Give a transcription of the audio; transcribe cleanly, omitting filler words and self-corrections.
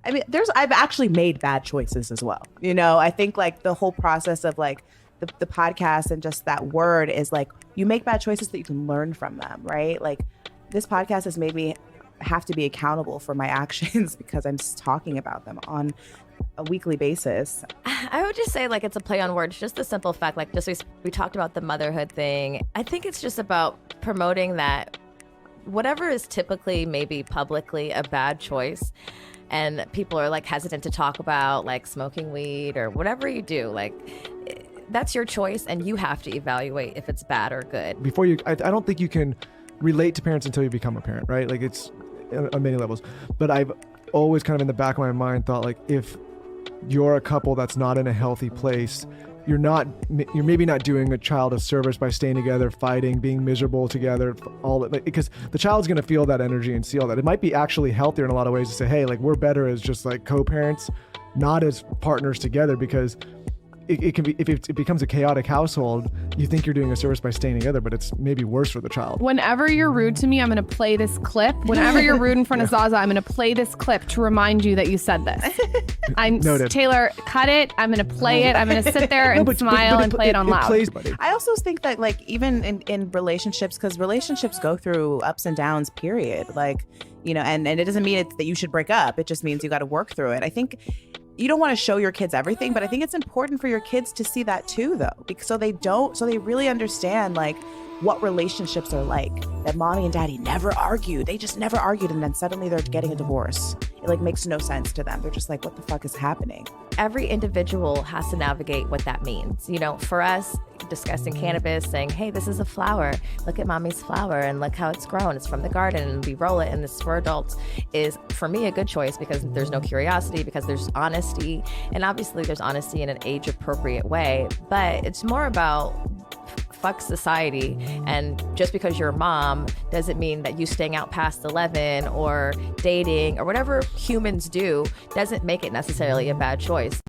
I mean, I've actually made bad choices as well. You know, I think like the whole process of like the podcast and just that word is like, you make bad choices that you can learn from them, right? Like this podcast has made me have to be accountable for my actions because I'm just talking about them on a weekly basis. I would just say like it's a play on words, just the simple fact, like just we talked about the motherhood thing. I think it's just about promoting that whatever is typically maybe publicly a bad choice and people are like hesitant to talk about, like smoking weed or whatever you do, like that's your choice and you have to evaluate if it's bad or good. I don't think you can relate to parents until you become a parent, right? Like it's on many levels. But I've always kind of in the back of my mind thought like, if you're a couple that's not in a healthy place, you're maybe not doing a child a service by staying together, fighting, being miserable together, because the child's going to feel that energy and see all that. It might be actually healthier in a lot of ways to say, hey, like we're better as just like co-parents, not as partners together, because it can be, if it becomes a chaotic household, you think you're doing a service by staying together, but it's maybe worse for the child. Whenever you're rude to me, I'm going to play this clip. Whenever you're rude in front of Zaza, I'm going to play this clip to remind you that you said this. Noted. Taylor, cut it. I'm going to play it. I'm going to sit there and smile and play it on loud. I also think that like even in relationships, because relationships go through ups and downs, period. Like, you know, and it doesn't mean that you should break up. It just means you got to work through it. I think you don't want to show your kids everything, but I think it's important for your kids to see that too, though, because so they really understand like what relationships are like, that mommy and daddy never argued. They just never argued. And then suddenly they're getting a divorce. It like makes no sense to them. They're just like, what the fuck is happening? Every individual has to navigate what that means. You know, for us, discussing cannabis, saying, hey, this is a flower. Look at mommy's flower and look how it's grown. It's from the garden and we roll it and this is for adults, is for me a good choice because there's no curiosity, because there's honesty. And obviously there's honesty in an age appropriate way, but it's more about fuck society. And just because you're a mom doesn't mean that you staying out past 11 or dating or whatever humans do doesn't make it necessarily a bad choice.